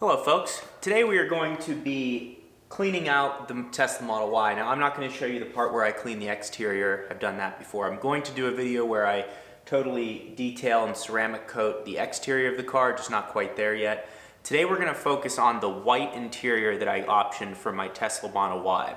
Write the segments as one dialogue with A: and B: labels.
A: Hello folks, today we are going to be cleaning out the Tesla Model Y. Now I'm not going to show you the part where I clean the exterior, I've done that before. I'm going to do a video where I totally detail and ceramic coat the exterior of the car, just not quite there yet. Today we're going to focus on the white interior that I optioned for my Tesla Model Y.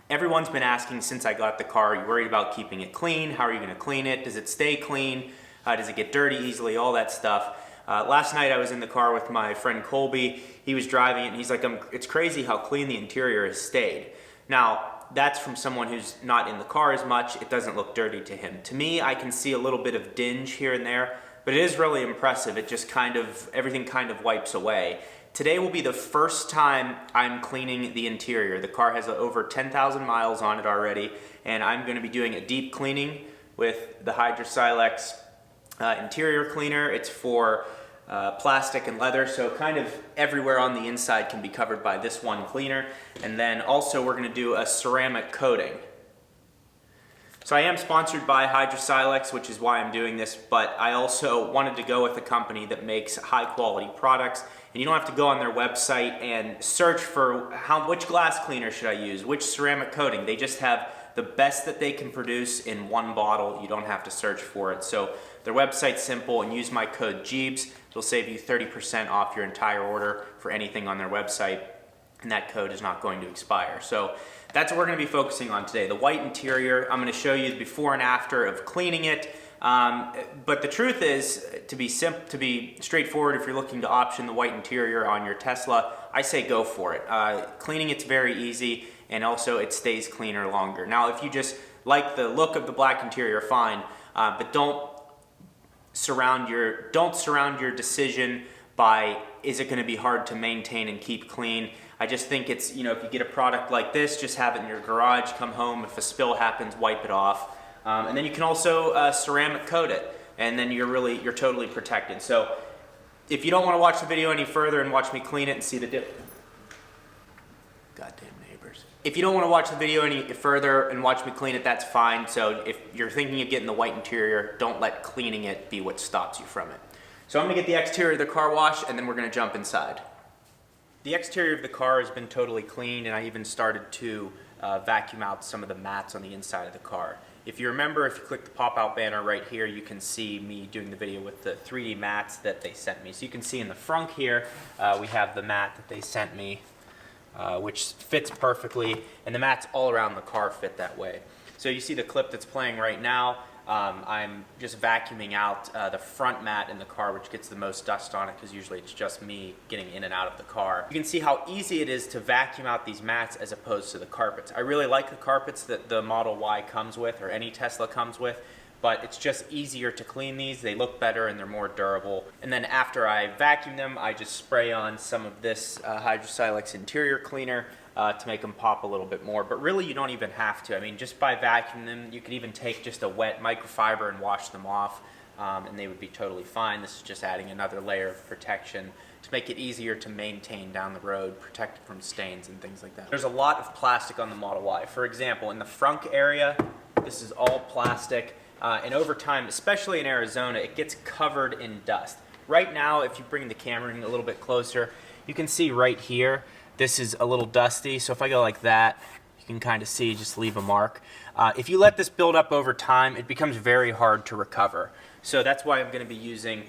A: Everyone's been asking since I got the car, are you worried about keeping it clean? How are you going to clean it? Does it stay clean? Does it get dirty easily? All that stuff. Last night I was in the car with my friend Colby. He was driving it and he's like, it's crazy how clean the interior has stayed. Now, that's from someone who's not in the car as much. It doesn't look dirty to him. To me, I can see a little bit of dinge here and there, but it is really impressive. It just everything kind of wipes away. Today will be the first time I'm cleaning the interior. The car has over 10,000 miles on it already, and I'm going to be doing a deep cleaning with the Hydrosilex interior cleaner. It's for plastic and leather, so kind of everywhere on the inside can be covered by this one cleaner. And then also we're going to do a ceramic coating. So I am sponsored by Hydrosilex, which is why I'm doing this, but I also wanted to go with a company that makes high quality products, and you don't have to go on their website and search for which glass cleaner should I use, which ceramic coating. They just have the best that they can produce in one bottle. You don't have to search for it. So their website's simple, and use my code Gjeebs. It'll save you 30% off your entire order for anything on their website, and that code is not going to expire. So that's what we're going to be focusing on today, the white interior. I'm going to show you the before and after of cleaning it. But the truth is, to be straightforward, if you're looking to option the white interior on your Tesla, I say go for it. Cleaning it's very easy, and also it stays cleaner longer. Now, if you just like the look of the black interior, fine, but don't surround your decision by, is it going to be hard to maintain and keep clean. I just think it's, if you get a product like this, just have it in your garage, come home, if a spill happens, wipe it off. And then you can also ceramic coat it, and then you're totally protected. So if you don't want to watch the video any further and watch me clean it and see the goddamn neighbors. If you don't want to watch the video any further and watch me clean it, that's fine. So if you're thinking of getting the white interior, don't let cleaning it be what stops you from it. So I'm going to get the exterior of the car washed, and then we're going to jump inside. The exterior of the car has been totally cleaned, and I even started to vacuum out some of the mats on the inside of the car. If you remember, if you click the pop-out banner right here, you can see me doing the video with the 3D mats that they sent me. So you can see in the front here, we have the mat that they sent me, which fits perfectly, and the mats all around the car fit that way. So you see the clip that's playing right now. I'm just vacuuming out the front mat in the car, which gets the most dust on it, because usually it's just me getting in and out of the car. You can see how easy it is to vacuum out these mats as opposed to the carpets. I really like the carpets that the Model Y comes with, or any Tesla comes with, but it's just easier to clean these. They look better and they're more durable. And then after I vacuum them, I just spray on some of this Hydrosilex interior cleaner to make them pop a little bit more. But really, you don't even have to. I mean, just by vacuuming them, you could even take just a wet microfiber and wash them off, and they would be totally fine. This is just adding another layer of protection to make it easier to maintain down the road, protect it from stains and things like that. There's a lot of plastic on the Model Y. For example, in the front area, this is all plastic. And over time, especially in Arizona, it gets covered in dust. Right now, if you bring the camera in a little bit closer, you can see right here, this is a little dusty. So if I go like that, you can kind of see, just leave a mark. If you let this build up over time, it becomes very hard to recover. So that's why I'm going to be using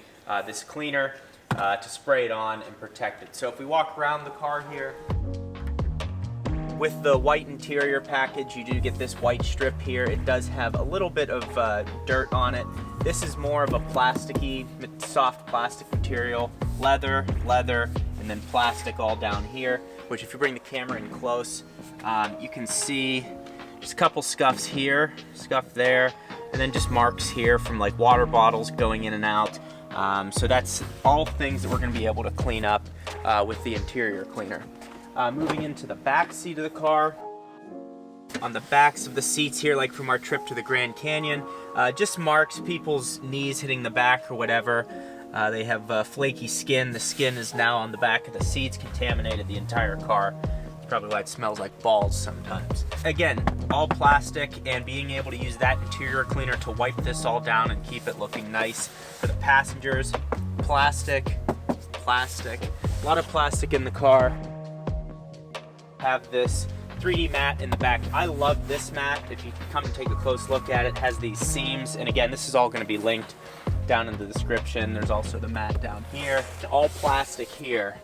A: this cleaner to spray it on and protect it. So if we walk around the car here, with the white interior package, you do get this white strip here. It does have a little bit of dirt on it. This is more of a plasticky, soft plastic material. Leather, and then plastic all down here, which if you bring the camera in close, you can see just a couple scuffs here, scuff there, and then just marks here from like water bottles going in and out. So that's all things that we're gonna be able to clean up with the interior cleaner. Moving into the back seat of the car, on the backs of the seats here, like from our trip to the Grand Canyon, just marks, people's knees hitting the back or whatever. They have flaky skin. The skin is now on the back of the seats, contaminated the entire car. That's probably why it smells like balls sometimes. Again, all plastic, and being able to use that interior cleaner to wipe this all down and keep it looking nice. For the passengers, plastic, plastic. A lot of plastic in the car. Have this 3D mat in the back. I love this mat. If you come and take a close look at it, it has these seams, and again, this is all going to be linked down in the description. There's also the mat down here. All plastic here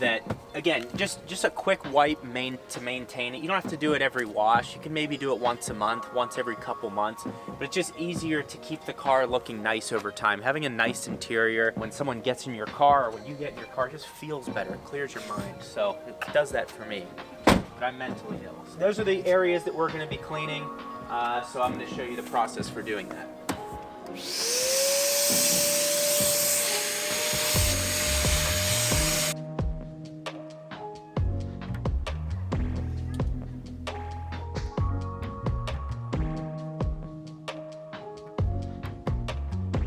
A: that, again, just a quick wipe to maintain it. You don't have to do it every wash. You can maybe do it once a month, once every couple months, but it's just easier to keep the car looking nice over time. Having a nice interior, when someone gets in your car or when you get in your car, it just feels better. It clears your mind. So it does that for me. But I'm mentally ill. So those are the areas that we're going to be cleaning. So I'm going to show you the process for doing that.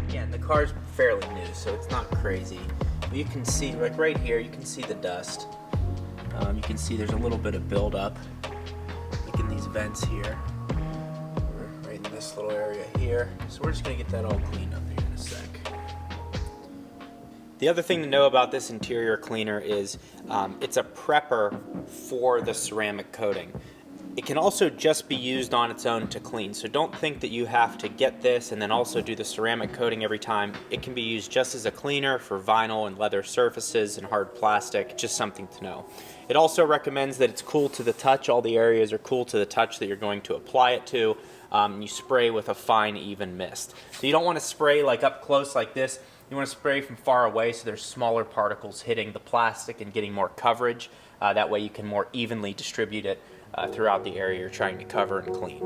A: Again, the car's fairly new, so it's not crazy. But you can see, like right here, you can see the dust. You can see there's a little bit of buildup, like in these vents here, or right in this little area here. So we're just going to get that all cleaned up here in a sec. The other thing to know about this interior cleaner is it's a prepper for the ceramic coating. It can also just be used on its own to clean, so don't think that you have to get this and then also do the ceramic coating every time. It can be used just as a cleaner for vinyl and leather surfaces and hard plastic, just something to know. It also recommends that it's cool to the touch. All the areas are cool to the touch that you're going to apply it to. You spray with a fine, even mist. So you don't want to spray like up close like this. You want to spray from far away so there's smaller particles hitting the plastic and getting more coverage. That way you can more evenly distribute it throughout the area you're trying to cover and clean.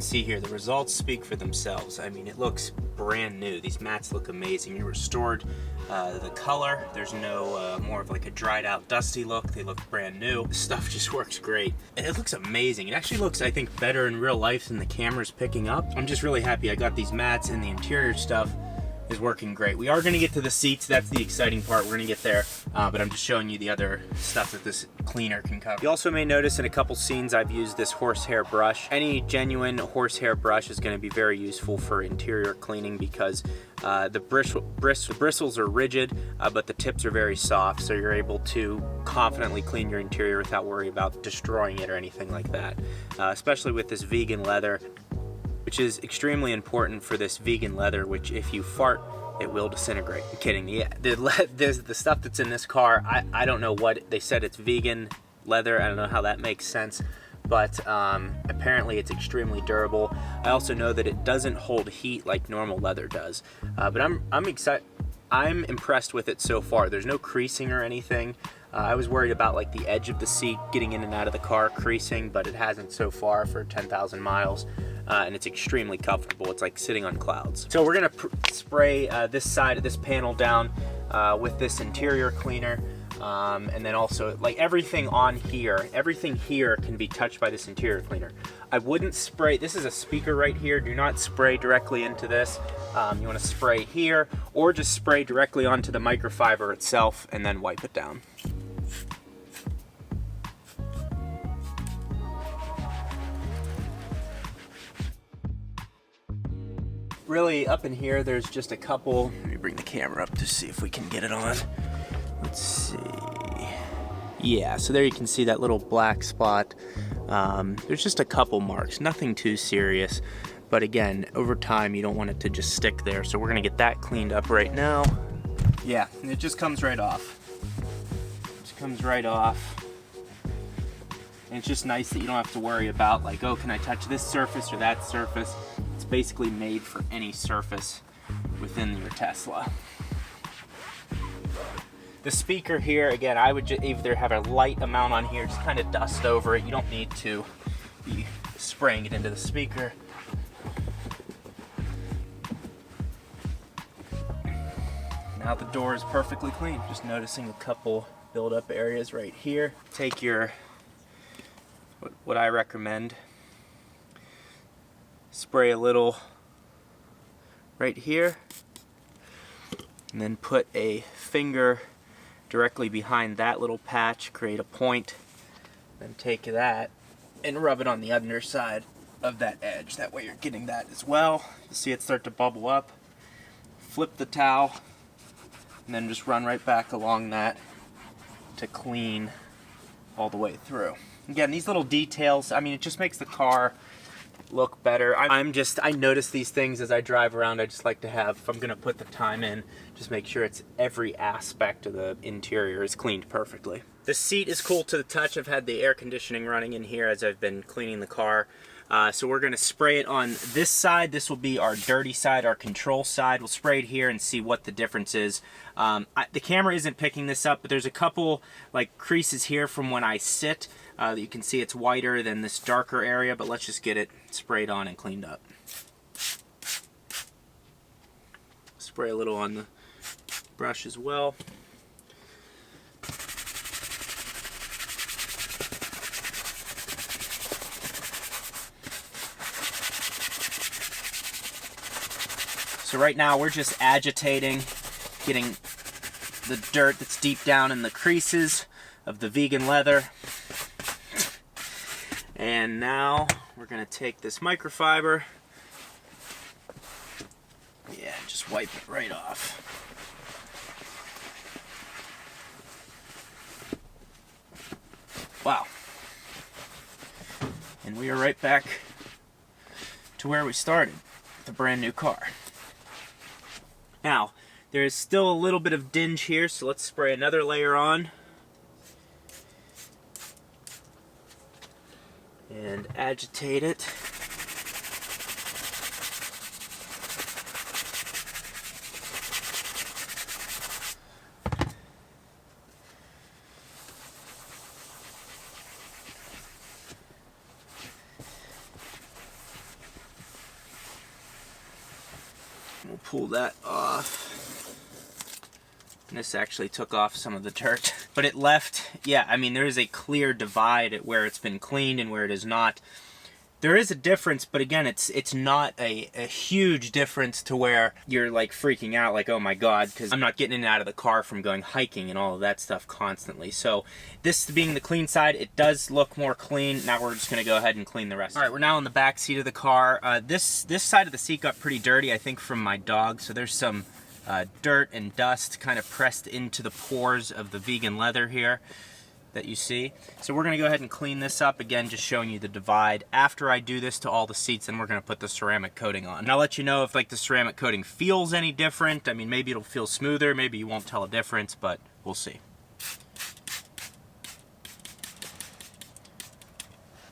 A: See here, the results speak for themselves. I mean, it looks brand new. These mats look amazing. You restored the color. There's no more of like a dried out dusty look. They look brand new. The stuff just works great. And it looks amazing. It actually looks, I think, better in real life than the camera's picking up. I'm just really happy I got these mats, and the interior stuff is working great. We are going to get to the seats. That's the exciting part. We're going to get there, but I'm just showing you the other stuff that this cleaner can cover. You also may notice in a couple scenes I've used this horsehair brush. Any genuine horsehair brush is going to be very useful for interior cleaning because the bristles are rigid, but the tips are very soft, so you're able to confidently clean your interior without worry about destroying it or anything like that. Especially with this vegan leather, which is extremely important for this vegan leather, which if you fart, it will disintegrate. I'm kidding. Yeah, the stuff that's in this car, I don't know what, they said it's vegan leather. I don't know how that makes sense, but apparently it's extremely durable. I also know that it doesn't hold heat like normal leather does, but I'm excited. I'm impressed with it so far. There's no creasing or anything. I was worried about like the edge of the seat getting in and out of the car creasing, but it hasn't so far for 10,000 miles. And it's extremely comfortable. It's like sitting on clouds. So we're gonna spray this side of this panel down with this interior cleaner. And then also, like everything on here, everything here can be touched by this interior cleaner. I wouldn't spray, this is a speaker right here. Do not spray directly into this. You wanna spray here, or just spray directly onto the microfiber itself and then wipe it down. Really, up in here, there's just a couple. Let me bring the camera up to see if we can get it on. Let's see. Yeah, so there you can see that little black spot. There's just a couple marks, nothing too serious. But again, over time, you don't want it to just stick there. So we're gonna get that cleaned up right now. Yeah, it just comes right off. It just comes right off. And it's just nice that you don't have to worry about like, oh, can I touch this surface or that surface? It's basically made for any surface within your Tesla. The speaker here, again, I would just either have a light amount on here, just kind of dust over it. You don't need to be spraying it into the speaker. Now the door is perfectly clean. Just noticing a couple build-up areas right here. Take your, what I recommend, spray a little right here, and then put a finger directly behind that little patch, create a point, then take that and rub it on the underside of that edge. That way you're getting that as well. You see it start to bubble up. Flip the towel, and then just run right back along that to clean all the way through. Again, these little details, I mean, it just makes the car look better. I notice these things as I drive around. I just like to have, if I'm gonna put the time in, just make sure it's every aspect of the interior is cleaned perfectly. The seat is cool to the touch. I've had the air conditioning running in here as I've been cleaning the car. So we're gonna spray it on this side. This will be our dirty side, our control side. We'll spray it here and see what the difference is. The camera isn't picking this up, but there's a couple like creases here from when I sit. You can see it's whiter than this darker area, but let's just get it sprayed on and cleaned up. Spray a little on the brush as well. So right now we're just agitating, getting the dirt that's deep down in the creases of the vegan leather. And now we're gonna take this microfiber, yeah, just wipe it right off. Wow. And we are right back to where we started, with a brand new car. Now, there is still a little bit of dinge here, so let's spray another layer on. And agitate it. We'll pull that off. And this actually took off some of the dirt, but it left, yeah, I mean, there is a clear divide at where it's been cleaned and where it is not. There is a difference, but again, it's not a huge difference to where you're like freaking out, like, oh my God, because I'm not getting in and out of the car from going hiking and all of that stuff constantly. So this being the clean side, it does look more clean. Now we're just gonna go ahead and clean the rest. All right, we're now on the back seat of the car. This side of the seat got pretty dirty, I think, from my dog. So there's some dirt and dust kind of pressed into the pores of the vegan leather here that you see. So we're gonna go ahead and clean this up, again, just showing you the divide. After I do this to all the seats, then we're gonna put the ceramic coating on. And I'll let you know if like the ceramic coating feels any different. I mean, maybe it'll feel smoother, maybe you won't tell a difference, but we'll see.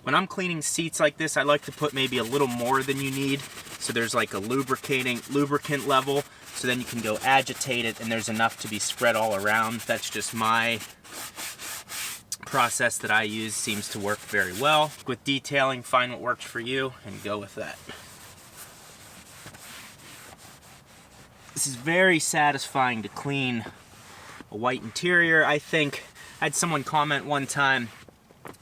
A: When I'm cleaning seats like this, I like to put maybe a little more than you need. So there's like a lubricant level, so then you can go agitate it and there's enough to be spread all around. That's just my process that I use, seems to work very well. With detailing, find what works for you and go with that. This is very satisfying to clean a white interior. I think I had someone comment one time,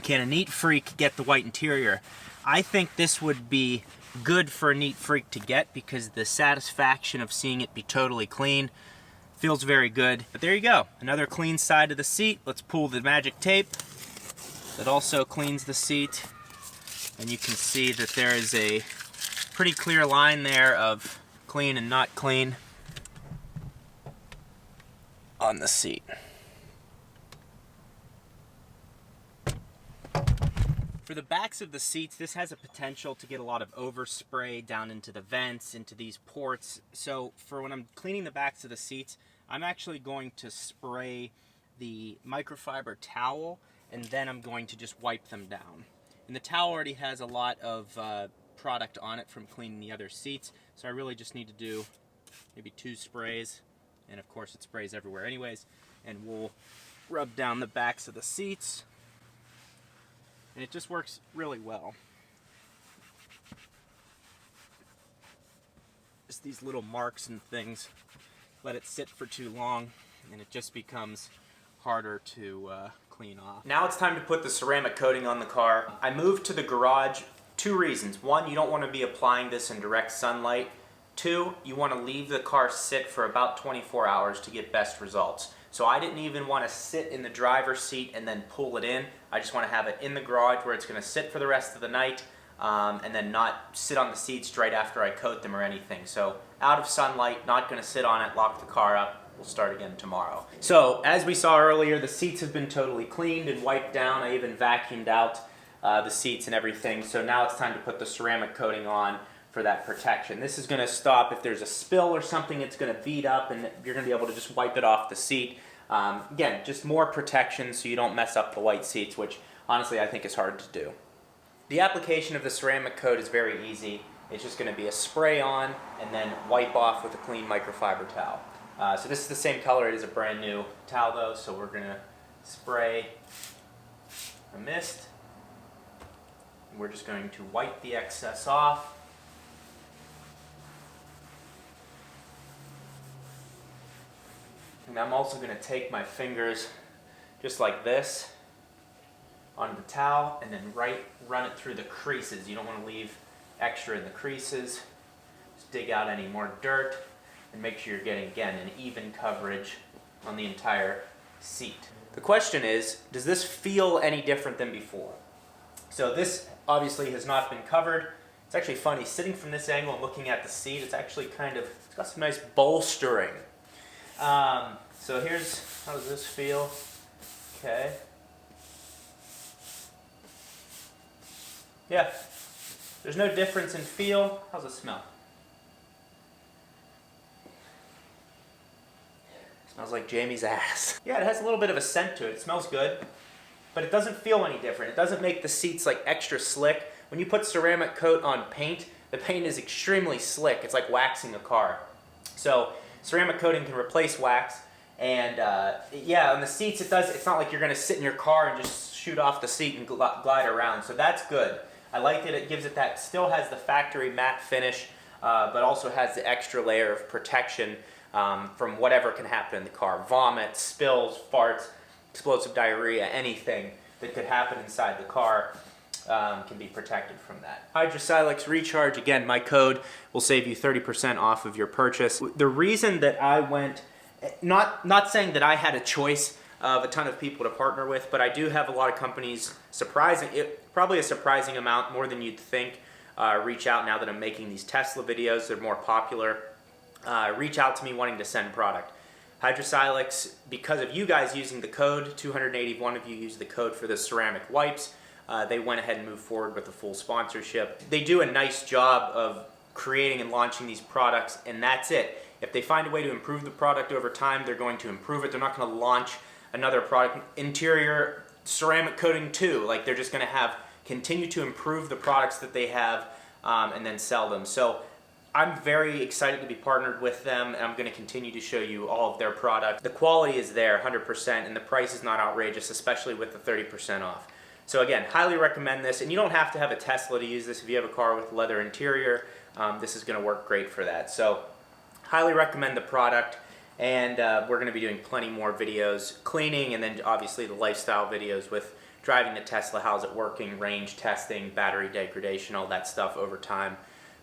A: can a neat freak get the white interior? I think this would be good for a neat freak to get because the satisfaction of seeing it be totally clean feels very good. But there you go, another clean side of the seat. Let's pull the magic tape that also cleans the seat, and you can see that there is a pretty clear line there of clean and not clean on the seat. For the backs of the seats, this has a potential to get a lot of overspray down into the vents, into these ports. So for when I'm cleaning the backs of the seats, I'm actually going to spray the microfiber towel, and then I'm going to just wipe them down. And the towel already has a lot of product on it from cleaning the other seats, so I really just need to do maybe 2 sprays, and of course it sprays everywhere anyways, and we'll rub down the backs of the seats. And it just works really well. Just these little marks and things, let it sit for too long and it just becomes harder to clean off. Now it's time to put the ceramic coating on the car. I moved to the garage, 2 reasons. One, you don't want to be applying this in direct sunlight 2, you want to leave the car sit for about 24 hours to get best results. So I didn't even want to sit in the driver's seat and then pull it in. I just want to have it in the garage where it's going to sit for the rest of the night, and then not sit on the seats right after I coat them or anything. So out of sunlight, not going to sit on it, lock the car up. We'll start again tomorrow. So as we saw earlier, the seats have been totally cleaned and wiped down. I even vacuumed out the seats and everything. So now it's time to put the ceramic coating on for that protection. This is going to stop if there's a spill or something. It's going to bead up and you're going to be able to just wipe it off the seat. Again, just more protection so you don't mess up the white seats, which honestly I think is hard to do. The application of the ceramic coat is very easy. It's just going to be a spray on and then wipe off with a clean microfiber towel. So this is the same color. It is a brand new towel though, so we're going to spray a mist. We're just going to wipe the excess off. And I'm also going to take my fingers just like this onto the towel and then run it through the creases. You don't want to leave extra in the creases. Just dig out any more dirt and make sure you're getting, again, an even coverage on the entire seat. The question is, does this feel any different than before? So this obviously has not been covered. It's actually funny, sitting from this angle and looking at the seat, it's actually it's got some nice bolstering. So here's, how does this feel? Okay. Yeah, there's no difference in feel. How's it smell? Smells like Jamie's ass. Yeah, it has a little bit of a scent to it. It smells good, but it doesn't feel any different. It doesn't make the seats like extra slick. When you put ceramic coat on paint, the paint is extremely slick. It's like waxing a car. So ceramic coating can replace wax, and yeah, on the seats it's not like you're going to sit in your car and just shoot off the seat and glide around. So that's good. I like that it gives it that, still has the factory matte finish, but also has the extra layer of protection from whatever can happen in the car. Vomit, spills, farts, explosive diarrhea, anything that could happen inside the car can be protected from that. Hydrosilex Recharge, again, my code will save you 30% off of your purchase. The reason that I went, not saying that I had a choice of a ton of people to partner with, but I do have a lot of companies, probably a surprising amount, more than you'd think, reach out now that I'm making these Tesla videos. They're more popular. Reach out to me wanting to send product. Hydrosilex, because of you guys using the code, 281 of you used the code for the ceramic wipes, they went ahead and moved forward with the full sponsorship. They do a nice job of creating and launching these products, and that's it. If they find a way to improve the product over time, they're going to improve it. They're not going to launch another product, interior ceramic coating too. Like, they're just going to continue to improve the products that they have and then sell them. So I'm very excited to be partnered with them, and I'm going to continue to show you all of their product. The quality is there 100%, and the price is not outrageous, especially with the 30% off. So again, highly recommend this, and you don't have to have a Tesla to use this. If you have a car with leather interior, this is going to work great for that. So highly recommend the product, and we're going to be doing plenty more videos, cleaning, and then obviously the lifestyle videos with driving the Tesla, how's it working, range testing, battery degradation, all that stuff over time.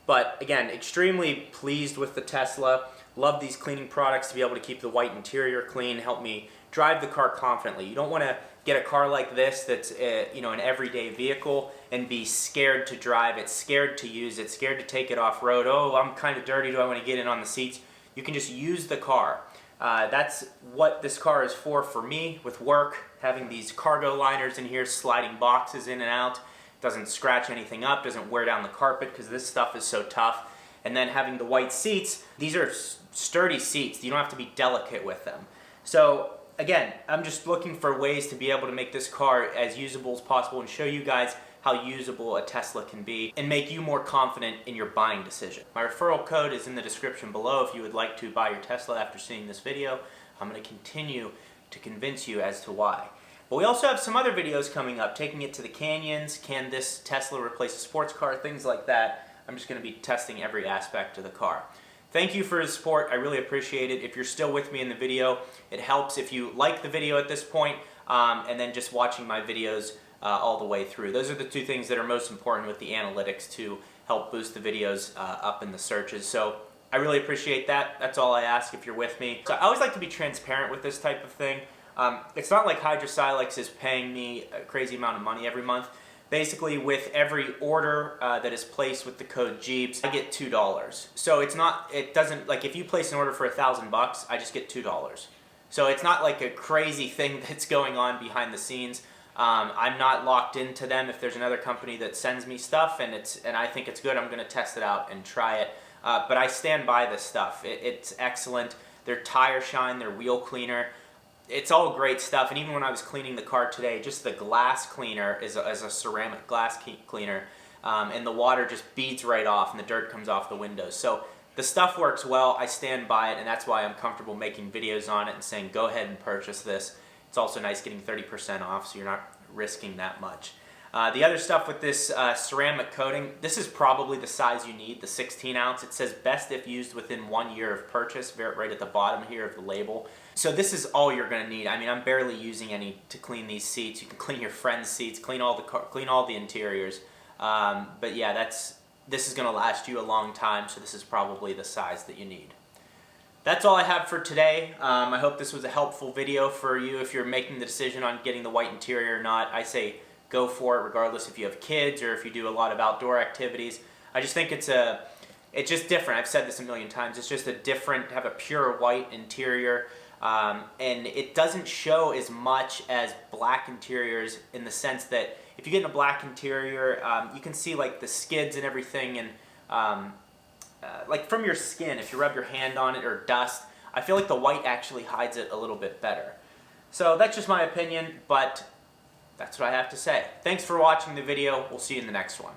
A: But again, extremely pleased with the Tesla. Love these cleaning products to be able to keep the white interior clean, help me drive the car confidently. You don't want to get a car like this that's an everyday vehicle and be scared to drive it, scared to use it, scared to take it off-road. Oh, I'm kind of dirty, do I want to get in on the seats? You can just use the car. That's what this car is for me with work, having these cargo liners in here, sliding boxes in and out. Doesn't scratch anything up, doesn't wear down the carpet because this stuff is so tough. And then having the white seats, these are sturdy seats. You don't have to be delicate with them. So again, I'm just looking for ways to be able to make this car as usable as possible and show you guys how usable a Tesla can be and make you more confident in your buying decision. My referral code is in the description below if you would like to buy your Tesla after seeing this video. I'm going to continue to convince you as to why. But we also have some other videos coming up, taking it to the canyons, can this Tesla replace a sports car, things like that. I'm just going to be testing every aspect of the car. Thank you for the support, I really appreciate it. If you're still with me in the video, it helps if you like the video at this point, and then just watching my videos all the way through. Those are the two things that are most important with the analytics to help boost the videos up in the searches. So I really appreciate that. That's all I ask if you're with me. So I always like to be transparent with this type of thing. It's not like Hydrosilex is paying me a crazy amount of money every month. Basically, with every order that is placed with the code Gjeebs, I get $2. So it doesn't, like if you place an order for $1,000, I just get $2. So it's not like a crazy thing that's going on behind the scenes. I'm not locked into them. If there's another company that sends me stuff and I think it's good, I'm going to test it out and try it. But I stand by this stuff. It's excellent. Their tire shine, their wheel cleaner, it's all great stuff. And even when I was cleaning the car today, just the glass cleaner is a ceramic glass cleaner, and the water just beads right off and the dirt comes off the windows. So the stuff works well. I stand by it, and that's why I'm comfortable making videos on it and saying go ahead and purchase this. It's also nice getting 30% off, so you're not risking that much. The other stuff with this ceramic coating, this is probably the size you need, the 16 ounce. It says best if used within 1 year of purchase, right at the bottom here of the label. So this is all you're going to need. I mean, I'm barely using any to clean these seats. You can clean your friend's seats, clean all the interiors. But yeah, this is going to last you a long time, so this is probably the size that you need. That's all I have for today. I hope this was a helpful video for you if you're making the decision on getting the white interior or not. I say go for it regardless if you have kids or if you do a lot of outdoor activities. I just think it's just different. I've said this a million times. It's just have a pure white interior, and it doesn't show as much as black interiors in the sense that if you get in a black interior, you can see like the skids and everything, and like from your skin, if you rub your hand on it or dust, I feel like the white actually hides it a little bit better. So that's just my opinion, but that's what I have to say. Thanks for watching the video. We'll see you in the next one.